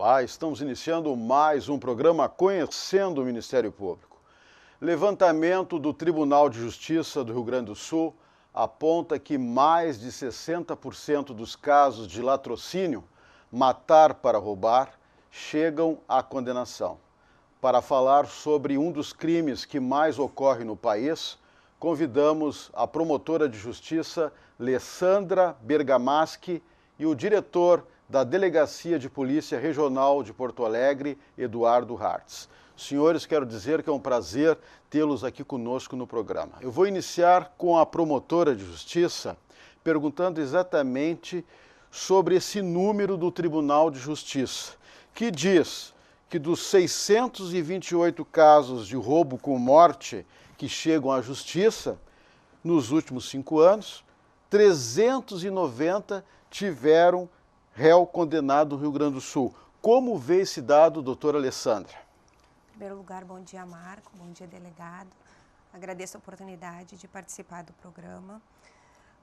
Olá, estamos iniciando mais um programa Conhecendo o Ministério Público. Levantamento do Tribunal de Justiça do Rio Grande do Sul aponta que mais de 60% dos casos de latrocínio, matar para roubar, chegam à condenação. Para falar sobre um dos crimes que mais ocorre no país, convidamos a promotora de justiça Alessandra Bergamaschi e o diretor da Delegacia de Polícia Regional de Porto Alegre, Eduardo Hartz. Senhores, quero dizer que é um prazer tê-los aqui conosco no programa. Eu vou iniciar com a promotora de justiça, perguntando exatamente sobre esse número do Tribunal de Justiça, que diz que dos 628 casos de roubo com morte que chegam à justiça, nos últimos 5 anos, 390 tiveram réu condenado no Rio Grande do Sul. Como vê esse dado, doutora Alessandra? Em primeiro lugar, bom dia, Marco, bom dia, delegado. Agradeço a oportunidade de participar do programa.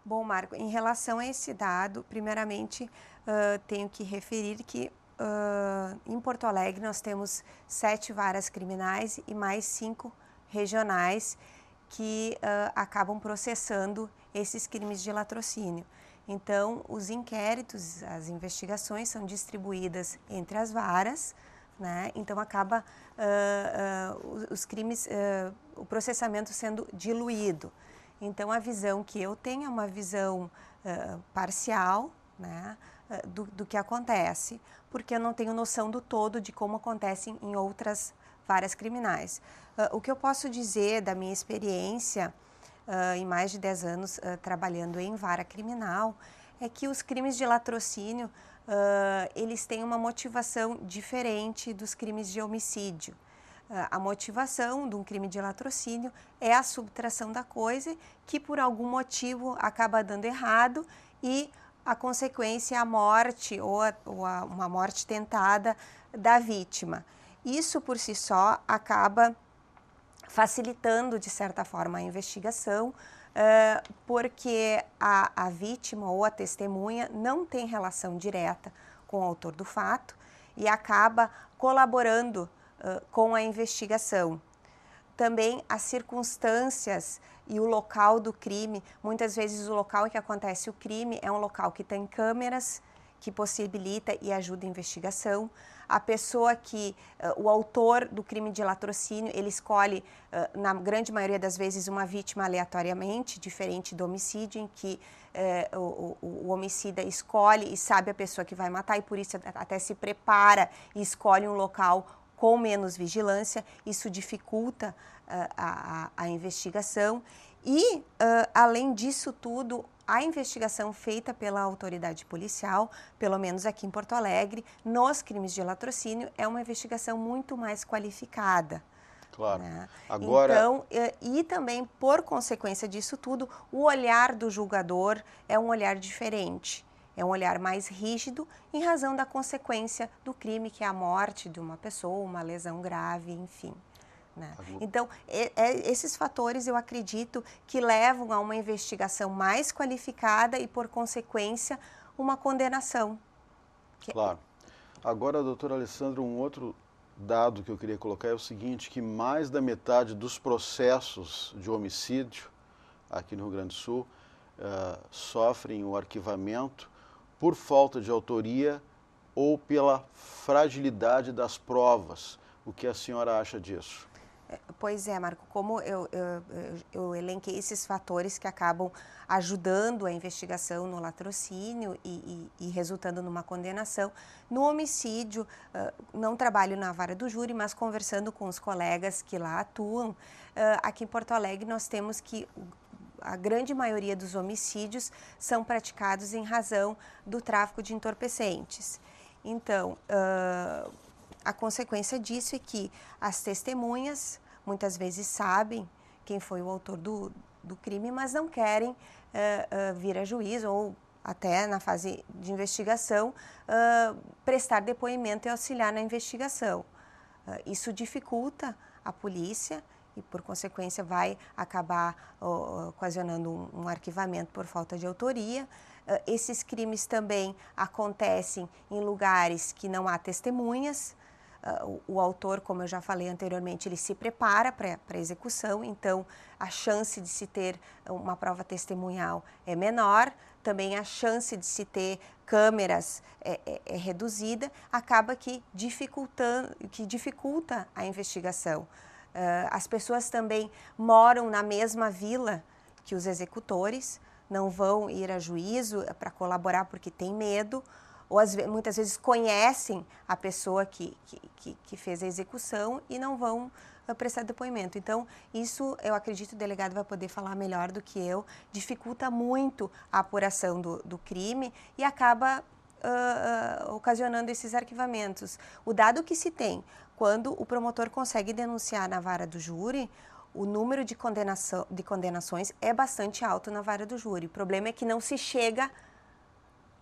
Bom, Marco, em relação a esse dado, primeiramente, tenho que referir que em Porto Alegre nós temos 7 varas criminais e mais 5 regionais que acabam processando esses crimes de latrocínio. Então, os inquéritos, as investigações são distribuídas entre as varas, né? Então acaba os crimes, o processamento sendo diluído. Então, a visão que eu tenho é uma visão parcial, né, do que acontece, porque eu não tenho noção do todo de como acontece em outras varas criminais. O que eu posso dizer da minha experiência em mais de 10 anos trabalhando em vara criminal é que os crimes de latrocínio eles têm uma motivação diferente dos crimes de homicídio. A motivação de um crime de latrocínio é a subtração da coisa que por algum motivo acaba dando errado e a consequência é a morte ou uma morte tentada da vítima. Isso por si só acaba facilitando, de certa forma, a investigação, porque a vítima ou a testemunha não tem relação direta com o autor do fato e acaba colaborando com a investigação. Também as circunstâncias e o local do crime, muitas vezes o local em que acontece o crime é um local que tem câmeras, que possibilita e ajuda a investigação. A pessoa o autor do crime de latrocínio, ele escolhe, na grande maioria das vezes, uma vítima aleatoriamente, diferente do homicídio, em que o homicida escolhe e sabe a pessoa que vai matar e por isso até se prepara e escolhe um local com menos vigilância. Isso dificulta a investigação e, além disso tudo, a investigação feita pela autoridade policial, pelo menos aqui em Porto Alegre, nos crimes de latrocínio, é uma investigação muito mais qualificada. Claro. Né? Agora... Então, e também, por consequência disso tudo, o olhar do julgador é um olhar diferente. É um olhar mais rígido em razão da consequência do crime, que é a morte de uma pessoa, uma lesão grave, enfim. Né? Então, esses fatores eu acredito que levam a uma investigação mais qualificada e, por consequência, uma condenação. Claro. Agora, doutora Alessandra, um outro dado que eu queria colocar é o seguinte, que mais da metade dos processos de homicídio aqui no Rio Grande do Sul sofrem o arquivamento por falta de autoria ou pela fragilidade das provas. O que a senhora acha disso? Pois é, Marco, como eu elenquei esses fatores que acabam ajudando a investigação no latrocínio e resultando numa condenação. No homicídio, não trabalho na vara do júri, mas conversando com os colegas que lá atuam, aqui em Porto Alegre nós temos que a grande maioria dos homicídios são praticados em razão do tráfico de entorpecentes. Então, a consequência disso é que as testemunhas muitas vezes sabem quem foi o autor do crime, mas não querem vir a juízo ou até na fase de investigação prestar depoimento e auxiliar na investigação. Isso dificulta a polícia e por consequência vai acabar ocasionando um arquivamento por falta de autoria. Esses crimes também acontecem em lugares que não há testemunhas. O autor, como eu já falei anteriormente, ele se prepara para a execução, então a chance de se ter uma prova testemunhal é menor, também a chance de se ter câmeras é reduzida, acaba que dificulta a investigação. As pessoas também moram na mesma vila que os executores, não vão ir a juízo para colaborar porque tem medo, ou muitas vezes conhecem a pessoa que fez a execução e não vão prestar depoimento. Então, isso eu acredito que o delegado vai poder falar melhor do que eu, dificulta muito a apuração do crime e acaba ocasionando esses arquivamentos. O dado que se tem, quando o promotor consegue denunciar na vara do júri, o número de condenações é bastante alto na vara do júri. O problema é que não se chega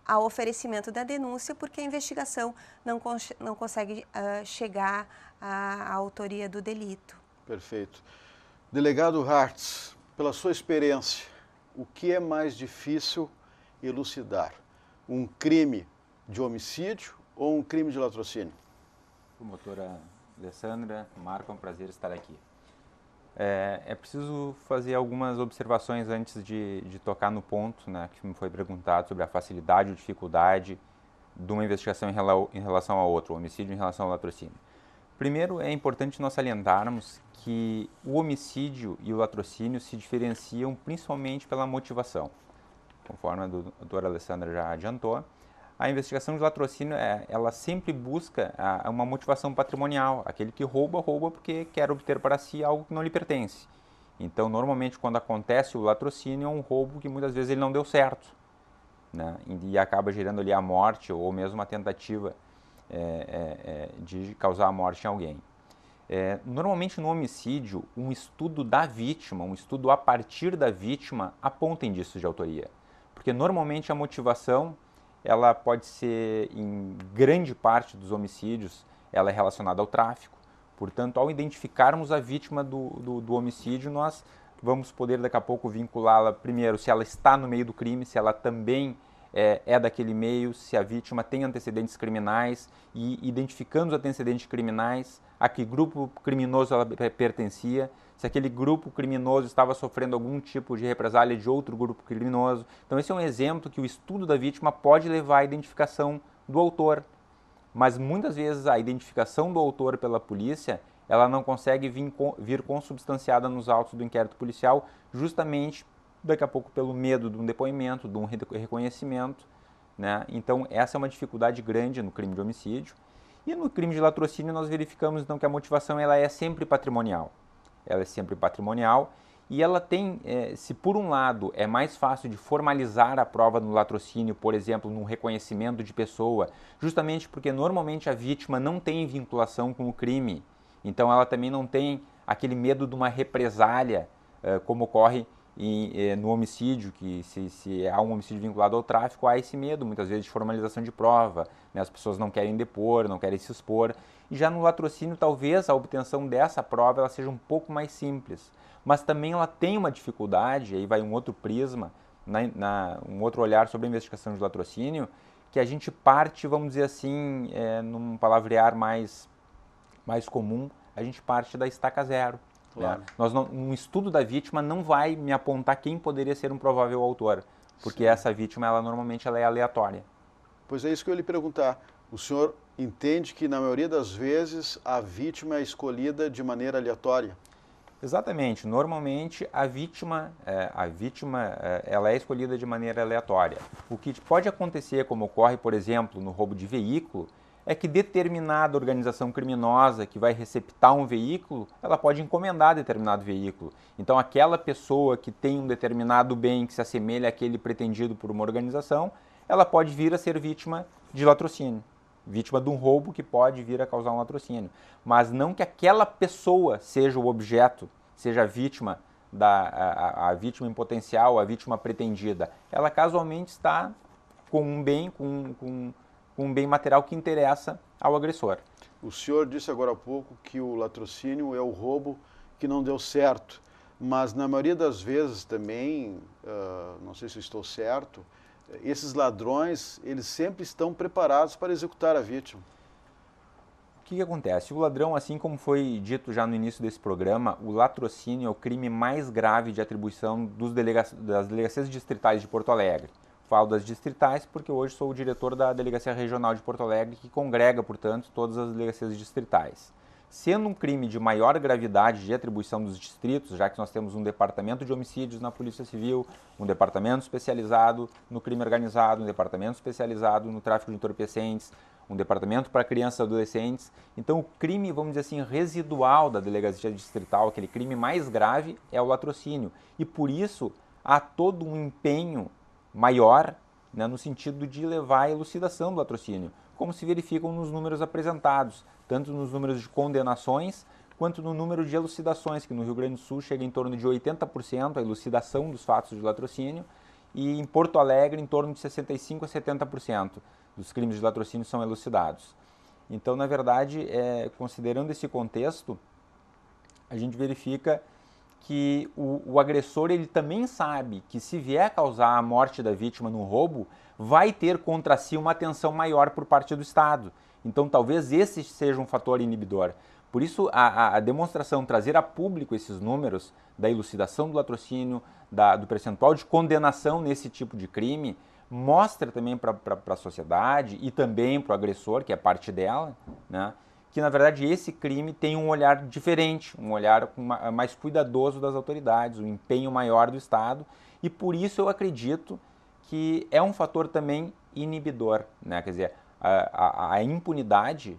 ao oferecimento da denúncia porque a investigação não consegue chegar à autoria do delito. Perfeito. Delegado Hartz, pela sua experiência, o que é mais difícil elucidar? Um crime de homicídio ou um crime de latrocínio? Promotora Alessandra, Marco, é um prazer estar aqui. É preciso fazer algumas observações antes de tocar no ponto, né, que me foi perguntado sobre a facilidade ou dificuldade de uma investigação em relação a outra, o homicídio em relação ao latrocínio. Primeiro, é importante nós salientarmos que o homicídio e o latrocínio se diferenciam principalmente pela motivação. Conforme a doutora Alessandra já adiantou, a investigação de latrocínio, ela sempre busca uma motivação patrimonial. Aquele que rouba porque quer obter para si algo que não lhe pertence. Então, normalmente, quando acontece o latrocínio, é um roubo que muitas vezes ele não deu certo, né? E acaba gerando ali a morte ou mesmo a tentativa de causar a morte em alguém. Normalmente, no homicídio, um estudo da vítima, um estudo a partir da vítima, aponta indícios de autoria. Porque, normalmente, a motivação ela pode ser, em grande parte dos homicídios, ela é relacionada ao tráfico. Portanto, ao identificarmos a vítima do homicídio, nós vamos poder daqui a pouco vinculá-la, primeiro, se ela está no meio do crime, se ela também é daquele meio, se a vítima tem antecedentes criminais, e identificando os antecedentes criminais, a que grupo criminoso ela pertencia, se aquele grupo criminoso estava sofrendo algum tipo de represália de outro grupo criminoso. Então, esse é um exemplo que o estudo da vítima pode levar à identificação do autor. Mas, muitas vezes, a identificação do autor pela polícia, ela não consegue vir consubstanciada nos autos do inquérito policial, justamente, daqui a pouco, pelo medo de um depoimento, de um reconhecimento, né? Então, essa é uma dificuldade grande no crime de homicídio. E no crime de latrocínio, nós verificamos, então, que a motivação ela é sempre patrimonial. Ela é sempre patrimonial e ela tem, se por um lado é mais fácil de formalizar a prova no latrocínio, por exemplo, num reconhecimento de pessoa, justamente porque normalmente a vítima não tem vinculação com o crime, então ela também não tem aquele medo de uma represália, como ocorre no homicídio, que se há um homicídio vinculado ao tráfico, há esse medo, muitas vezes, de formalização de prova, né? As pessoas não querem depor, não querem se expor. E já no latrocínio, talvez a obtenção dessa prova ela seja um pouco mais simples, mas também ela tem uma dificuldade, aí vai um outro prisma, um outro olhar sobre a investigação de latrocínio, que a gente parte, vamos dizer assim, num palavrear mais comum, a gente parte da estaca zero. Claro. Né? Um estudo da vítima não vai me apontar quem poderia ser um provável autor, porque Sim. Essa vítima, normalmente, ela é aleatória. Pois é isso que eu ia lhe perguntar. O senhor entende que, na maioria das vezes, a vítima é escolhida de maneira aleatória? Exatamente. Normalmente, a vítima ela é escolhida de maneira aleatória. O que pode acontecer, como ocorre, por exemplo, no roubo de veículo, é que determinada organização criminosa que vai receptar um veículo, ela pode encomendar determinado veículo. Então, aquela pessoa que tem um determinado bem que se assemelha àquele pretendido por uma organização, ela pode vir a ser vítima de latrocínio, vítima de um roubo que pode vir a causar um latrocínio. Mas não que aquela pessoa seja o objeto, seja a vítima, a vítima em potencial, a vítima pretendida. Ela casualmente está com um bem, com um bem material que interessa ao agressor. O senhor disse agora há pouco que o latrocínio é o roubo que não deu certo, mas na maioria das vezes também, não sei se eu estou certo, esses ladrões, eles sempre estão preparados para executar a vítima. O que acontece? O ladrão, assim como foi dito já no início desse programa, o latrocínio é o crime mais grave de atribuição das delegacias distritais de Porto Alegre. Falo das distritais porque hoje sou o diretor da Delegacia Regional de Porto Alegre, que congrega, portanto, todas as delegacias distritais. Sendo um crime de maior gravidade de atribuição dos distritos, já que nós temos um departamento de homicídios na Polícia Civil, um departamento especializado no crime organizado, um departamento especializado no tráfico de entorpecentes, um departamento para crianças e adolescentes. Então, o crime, vamos dizer assim, residual da delegacia distrital, aquele crime mais grave, é o latrocínio. E por isso, há todo um empenho maior, né, no sentido de levar a elucidação do latrocínio, como se verificam nos números apresentados, tanto nos números de condenações, quanto no número de elucidações, que no Rio Grande do Sul chega em torno de 80% a elucidação dos fatos de latrocínio, e em Porto Alegre em torno de 65% a 70% dos crimes de latrocínio são elucidados. Então, na verdade, considerando esse contexto, a gente verifica que o agressor ele também sabe que se vier causar a morte da vítima no roubo, vai ter contra si uma atenção maior por parte do Estado. Então, talvez esse seja um fator inibidor. Por isso, a demonstração, trazer a público esses números da elucidação do latrocínio, do percentual de condenação nesse tipo de crime, mostra também para a sociedade e também para o agressor, que é parte dela, né, que, na verdade, esse crime tem um olhar diferente, um olhar mais cuidadoso das autoridades, um empenho maior do Estado, e por isso eu acredito que é um fator também inibidor, né? Quer dizer, a impunidade,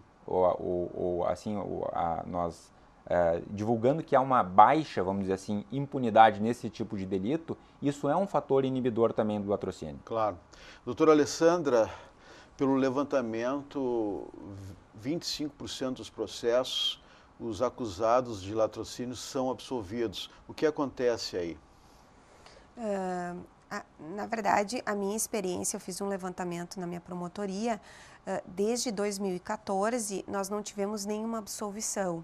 nós divulgando que há uma baixa, vamos dizer assim, impunidade nesse tipo de delito, isso é um fator inibidor também do latrocínio. Claro. Doutora Alessandra, pelo levantamento, 25% dos processos, os acusados de latrocínio são absolvidos. O que acontece aí? Na verdade, a minha experiência, eu fiz um levantamento na minha promotoria, desde 2014 nós não tivemos nenhuma absolvição,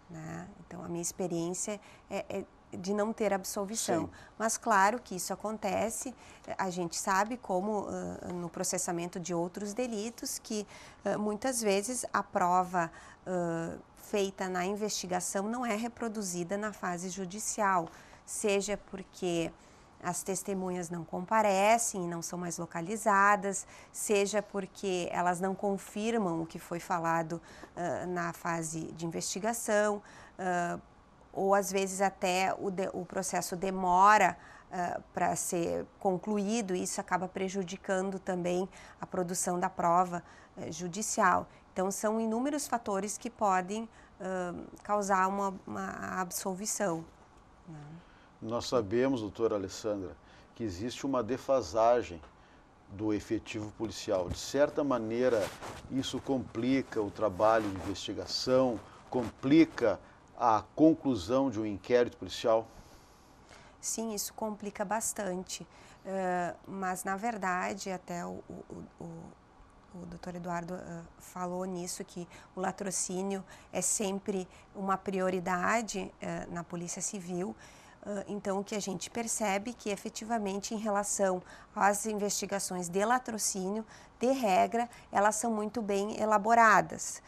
né? Então, a minha experiência é de não ter absolvição. Sim. Mas claro que isso acontece, a gente sabe como no processamento de outros delitos, que muitas vezes a prova feita na investigação não é reproduzida na fase judicial, seja porque as testemunhas não comparecem e não são mais localizadas, seja porque elas não confirmam o que foi falado na fase de investigação, ou às vezes até o processo demora para ser concluído, e isso acaba prejudicando também a produção da prova judicial. Então, são inúmeros fatores que podem causar uma absolvição, né? Nós sabemos, doutora Alessandra, que existe uma defasagem do efetivo policial. De certa maneira, isso complica o trabalho de investigação, complica a conclusão de um inquérito policial? Sim, isso complica bastante, mas na verdade até o doutor Eduardo falou nisso, que o latrocínio é sempre uma prioridade na Polícia Civil. Então, o que a gente percebe que efetivamente em relação às investigações de latrocínio, de regra, elas são muito bem elaboradas.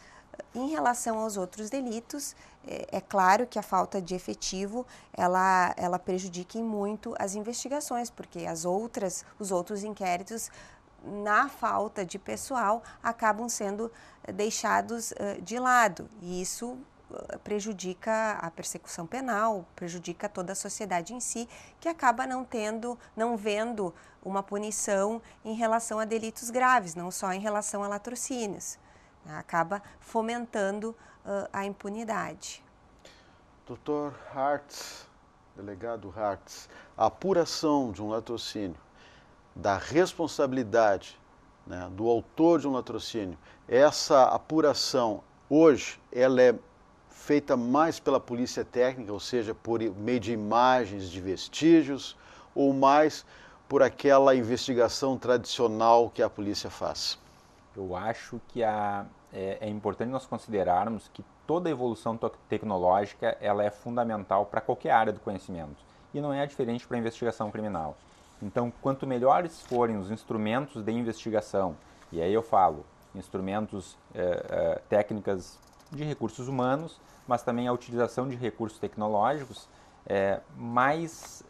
Em relação aos outros delitos, é claro que a falta de efetivo, ela prejudica muito as investigações, porque os outros inquéritos, na falta de pessoal, acabam sendo deixados de lado, e isso prejudica a persecução penal, prejudica toda a sociedade em si, que acaba não vendo uma punição em relação a delitos graves, não só em relação a latrocínios. Acaba fomentando a impunidade. Dr. Hartz, delegado Hartz, a apuração de um latrocínio, da responsabilidade, né, do autor de um latrocínio, essa apuração hoje ela é feita mais pela polícia técnica, ou seja, por meio de imagens de vestígios, ou mais por aquela investigação tradicional que a polícia faz? Eu acho que é importante nós considerarmos que toda evolução tecnológica ela é fundamental para qualquer área do conhecimento. E não é diferente para a investigação criminal. Então, quanto melhores forem os instrumentos de investigação, e aí eu falo instrumentos, técnicas de recursos humanos, mas também a utilização de recursos tecnológicos, mais,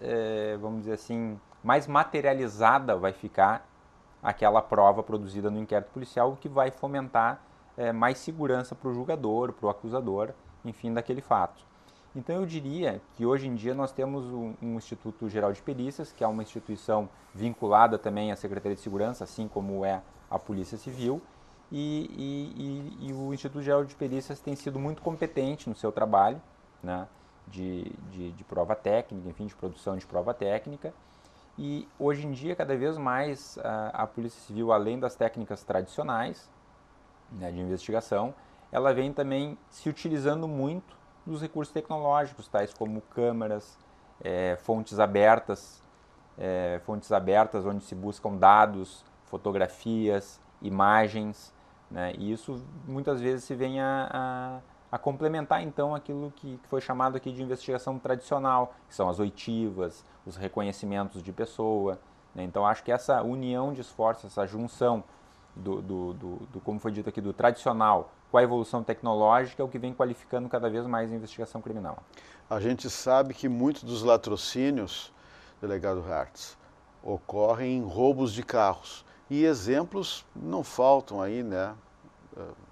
vamos dizer assim, mais materializada vai ficar aquela prova produzida no inquérito policial, o que vai fomentar mais segurança para o julgador, para o acusador, enfim, daquele fato. Então eu diria que hoje em dia nós temos um Instituto Geral de Perícias, que é uma instituição vinculada também à Secretaria de Segurança, assim como é a Polícia Civil, e o Instituto Geral de Perícias tem sido muito competente no seu trabalho, né, de prova técnica, enfim, de produção de prova técnica. E hoje em dia, cada vez mais, a Polícia Civil, além das técnicas tradicionais, né, de investigação, ela vem também se utilizando muito dos recursos tecnológicos, tais como câmeras, fontes abertas onde se buscam dados, fotografias, imagens, né, e isso muitas vezes se vem a complementar então aquilo que foi chamado aqui de investigação tradicional, que são as oitivas, os reconhecimentos de pessoa, né? Então acho que essa união de esforços, essa junção do como foi dito aqui, do tradicional com a evolução tecnológica é o que vem qualificando cada vez mais a investigação criminal. A gente sabe que muitos dos latrocínios, delegado Hartz, ocorrem em roubos de carros. E exemplos não faltam aí, né,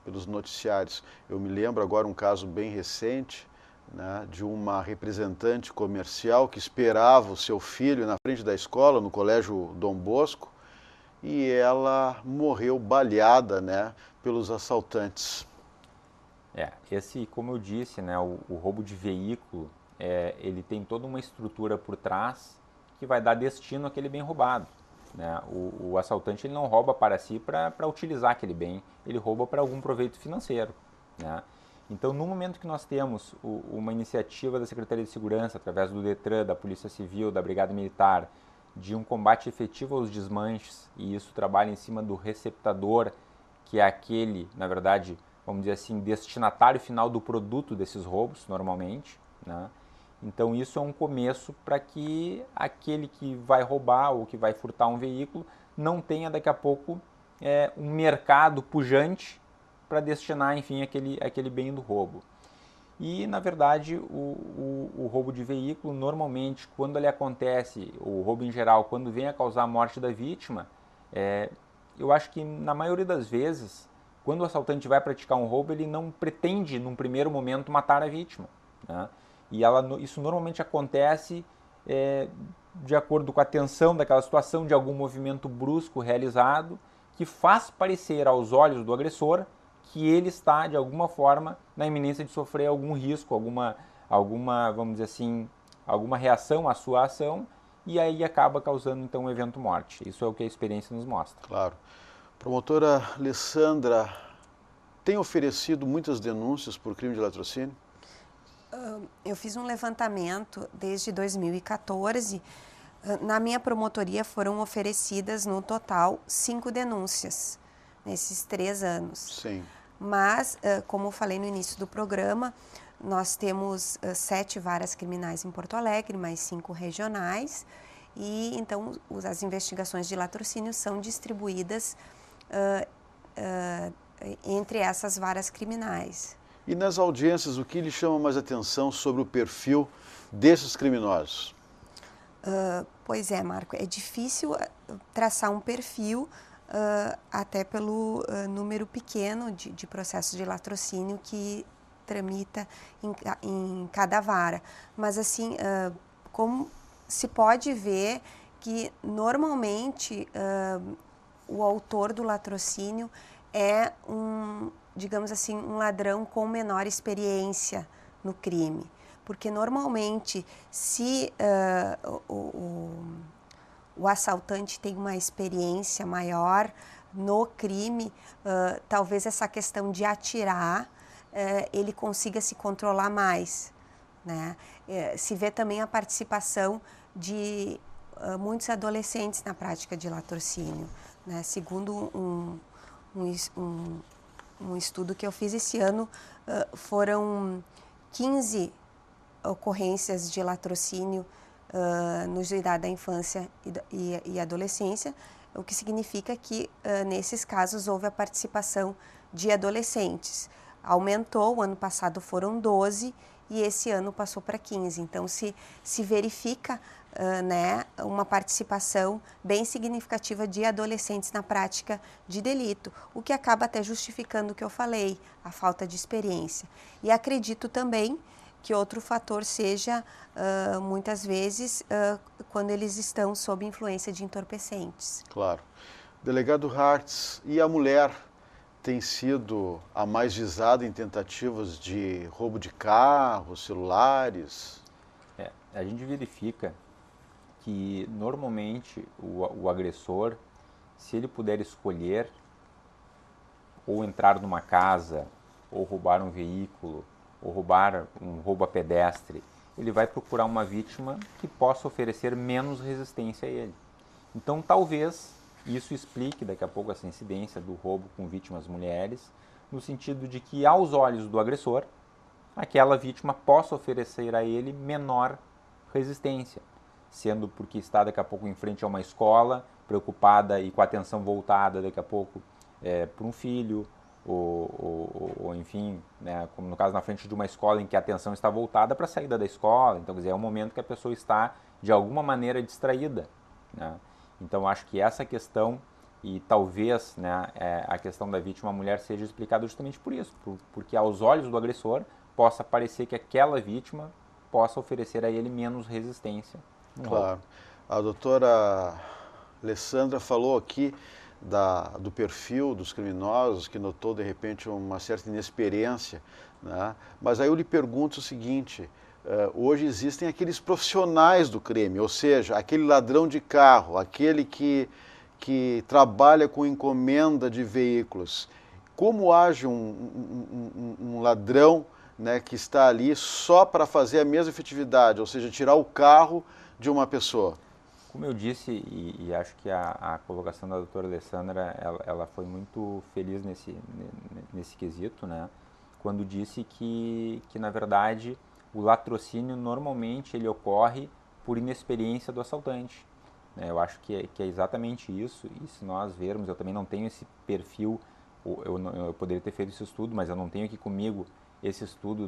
pelos noticiários. Eu me lembro agora um caso bem recente, né, de uma representante comercial que esperava o seu filho na frente da escola, no Colégio Dom Bosco, e ela morreu baleada, né, pelos assaltantes. Esse, como eu disse, né, o roubo de veículo, ele tem toda uma estrutura por trás que vai dar destino àquele bem roubado, né? O assaltante ele não rouba para si para utilizar aquele bem, ele rouba para algum proveito financeiro, né? Então, no momento que nós temos uma iniciativa da Secretaria de Segurança, através do DETRAN, da Polícia Civil, da Brigada Militar, de um combate efetivo aos desmanches, e isso trabalha em cima do receptador, que é aquele, na verdade, vamos dizer assim, destinatário final do produto desses roubos, normalmente, né? Então isso é um começo para que aquele que vai roubar ou que vai furtar um veículo não tenha daqui a pouco um mercado pujante para destinar, enfim, aquele bem do roubo. E, na verdade, o roubo de veículo, normalmente, quando ele acontece, o roubo em geral, quando vem a causar a morte da vítima, eu acho que, na maioria das vezes, quando o assaltante vai praticar um roubo, ele não pretende, num primeiro momento, matar a vítima, né? E isso normalmente acontece de acordo com a tensão daquela situação, de algum movimento brusco realizado, que faz parecer aos olhos do agressor que ele está, de alguma forma, na iminência de sofrer algum risco, alguma, vamos dizer assim, alguma reação à sua ação, e aí acaba causando, então, um evento morte. Isso é o que a experiência nos mostra. Claro. Promotora Alessandra, tem oferecido muitas denúncias por crime de latrocínio? Eu fiz um levantamento desde 2014. Na minha promotoria foram oferecidas, no total, 5 denúncias nesses 3 anos. Sim. Mas, como eu falei no início do programa, nós temos 7 varas criminais em Porto Alegre, mais 5 regionais, e então as investigações de latrocínio são distribuídas entre essas varas criminais. E nas audiências, o que lhe chama mais atenção sobre o perfil desses criminosos? Pois é, Marco, é difícil traçar um perfil até pelo número pequeno de processos de latrocínio que tramita em cada vara. Mas, assim, como se pode ver que, normalmente, o autor do latrocínio é digamos assim, um ladrão com menor experiência no crime. Porque, normalmente, se o assaltante tem uma experiência maior no crime, talvez essa questão de atirar, ele consiga se controlar mais, né? Se vê também a participação de muitos adolescentes na prática de latrocínio, né? Segundo um um estudo que eu fiz esse ano, foram 15 ocorrências de latrocínio nos de idade da infância e adolescência, o que significa que nesses casos houve a participação de adolescentes. Aumentou, o ano passado foram 12 e esse ano passou para 15. Então se verifica né, uma participação bem significativa de adolescentes na prática de delito, o que acaba até justificando o que eu falei, a falta de experiência. E acredito também que outro fator seja, muitas vezes, quando eles estão sob influência de entorpecentes. Claro. Delegado Hartz, e a mulher tem sido a mais visada em tentativas de roubo de carros, celulares? A gente verifica que normalmente o agressor, se ele puder escolher ou entrar numa casa, ou roubar um veículo, ou roubar um roubo a pedestre, ele vai procurar uma vítima que possa oferecer menos resistência a ele. Então talvez isso explique daqui a pouco essa incidência do roubo com vítimas mulheres, no sentido de que, aos olhos do agressor, aquela vítima possa oferecer a ele menor resistência, sendo porque está daqui a pouco em frente a uma escola, preocupada e com a atenção voltada daqui a pouco para um filho, ou enfim, né, como no caso na frente de uma escola em que a atenção está voltada para a saída da escola. Então, quer dizer, é um momento que a pessoa está de alguma maneira distraída, né? Então, acho que essa questão, e talvez, né, a questão da vítima mulher seja explicada justamente por isso, porque aos olhos do agressor possa parecer que aquela vítima possa oferecer a ele menos resistência. Claro. A doutora Alessandra falou aqui do perfil dos criminosos, que notou de repente uma certa inexperiência, né? Mas aí eu lhe pergunto o seguinte: hoje existem aqueles profissionais do crime, ou seja, aquele ladrão de carro, aquele que trabalha com encomenda de veículos. Como age um ladrão, né, que está ali só para fazer a mesma efetividade, ou seja, tirar o carro de uma pessoa? Como eu disse, e acho que a colocação da doutora Alessandra, ela foi muito feliz nesse quesito, né? Quando disse que na verdade, o latrocínio normalmente ele ocorre por inexperiência do assaltante, né? Eu acho que é exatamente isso, e se nós vermos, eu também não tenho esse perfil, eu poderia ter feito esse estudo, mas eu não tenho aqui comigo esse estudo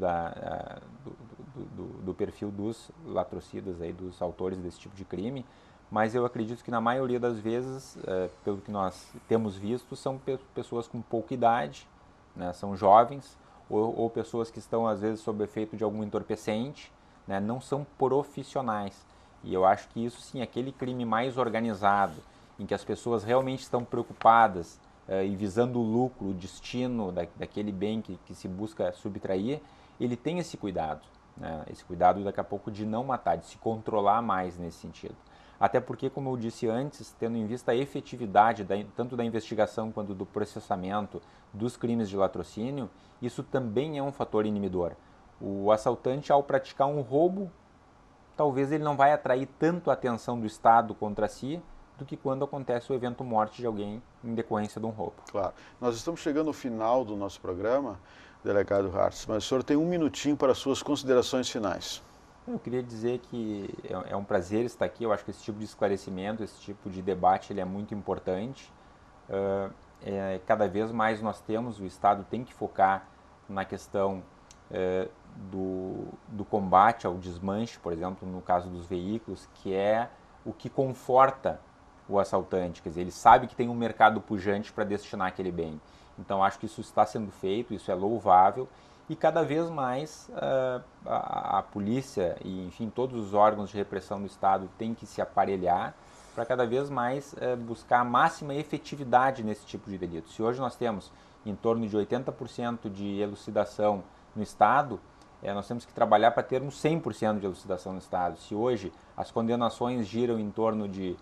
do perfil dos latrocidas, aí, dos autores desse tipo de crime, mas eu acredito que na maioria das vezes, pelo que nós temos visto, são pessoas com pouca idade, né, são jovens, ou pessoas que estão às vezes sob efeito de algum entorpecente, né, não são profissionais. E eu acho que isso sim, aquele crime mais organizado, em que as pessoas realmente estão preocupadas e visando o lucro, o destino daquele bem que se busca subtrair, ele tem esse cuidado, né? Esse cuidado daqui a pouco de não matar, de se controlar mais nesse sentido. Até porque, como eu disse antes, tendo em vista a efetividade tanto da investigação quanto do processamento dos crimes de latrocínio, isso também é um fator inibidor. O assaltante, ao praticar um roubo, talvez ele não vai atrair tanto a atenção do Estado contra si, do que quando acontece o evento morte de alguém em decorrência de um roubo. Claro. Nós estamos chegando ao final do nosso programa, delegado Hartz, mas o senhor tem um minutinho para as suas considerações finais. Eu queria dizer que é um prazer estar aqui. Eu acho que esse tipo de esclarecimento, esse tipo de debate, ele é muito importante. Cada vez mais nós temos, o Estado tem que focar na questão do combate ao desmanche, por exemplo, no caso dos veículos, que é o que conforta o assaltante, quer dizer, ele sabe que tem um mercado pujante para destinar aquele bem. Então, acho que isso está sendo feito, isso é louvável, e cada vez mais a polícia e, enfim, todos os órgãos de repressão do Estado têm que se aparelhar para cada vez mais buscar a máxima efetividade nesse tipo de delito. Se hoje nós temos em torno de 80% de elucidação no Estado, nós temos que trabalhar para termos 100% de elucidação no Estado. Se hoje as condenações giram em torno de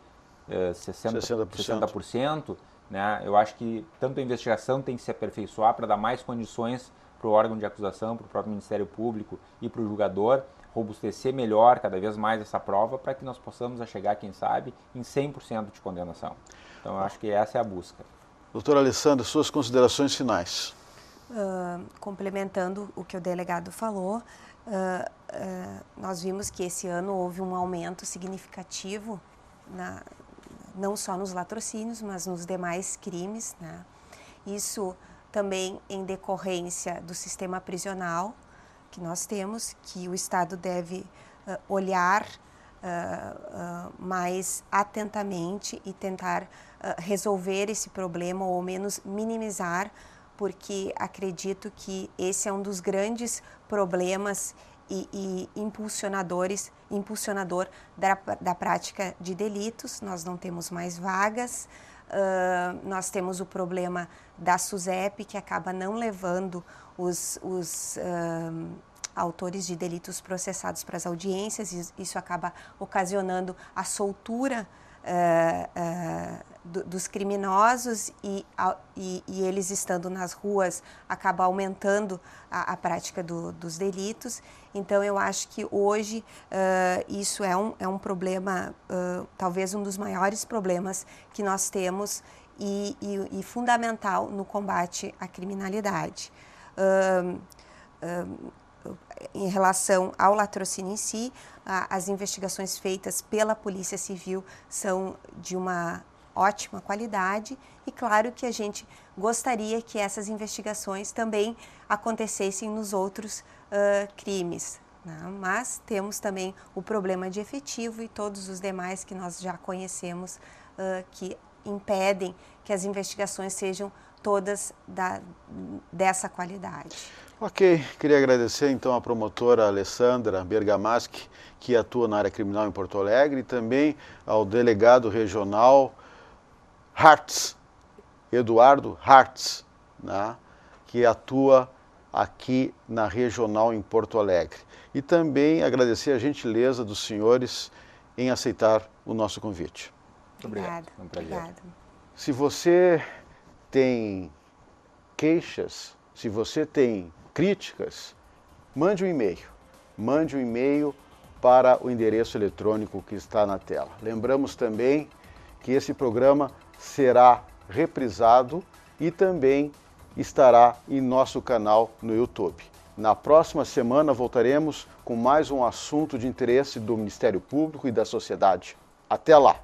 60%, né, eu acho que tanto a investigação tem que se aperfeiçoar para dar mais condições para o órgão de acusação, para o próprio Ministério Público e para o julgador, robustecer melhor cada vez mais essa prova para que nós possamos chegar, quem sabe, em 100% de condenação. Então, eu acho que essa é a busca. Doutora Alessandra, suas considerações finais. complementando o que o delegado falou, nós vimos que esse ano houve um aumento significativo, não só nos latrocínios, mas nos demais crimes, né? Isso também em decorrência do sistema prisional que nós temos, que o Estado deve olhar mais atentamente e tentar resolver esse problema, ou ao menos minimizar, porque acredito que esse é um dos grandes problemas e impulsionador da prática de delitos. Nós não temos mais vagas, nós temos o problema da SUSEP, que acaba não levando os autores de delitos processados para as audiências, e isso acaba ocasionando a soltura dos criminosos e eles estando nas ruas acaba aumentando a prática dos delitos. Então eu acho que hoje isso é um problema, talvez um dos maiores problemas que nós temos e fundamental no combate à criminalidade. Em relação ao latrocínio em si, as investigações feitas pela Polícia Civil são de uma ótima qualidade e claro que a gente gostaria que essas investigações também acontecessem nos outros crimes, né? Mas temos também o problema de efetivo e todos os demais que nós já conhecemos que impedem que as investigações sejam todas dessa qualidade. Ok, queria agradecer então a promotora Alessandra Bergamaschi, que atua na área criminal em Porto Alegre, e também ao delegado regional Hartz, Eduardo Hartz, né, que atua aqui na regional em Porto Alegre. E também agradecer a gentileza dos senhores em aceitar o nosso convite. Obrigada. Um prazer. Obrigada. Se você tem queixas, se você tem críticas, mande um e-mail. Mande um e-mail para o endereço eletrônico que está na tela. Lembramos também que esse programa será reprisado e também estará em nosso canal no YouTube. Na próxima semana voltaremos com mais um assunto de interesse do Ministério Público e da sociedade. Até lá!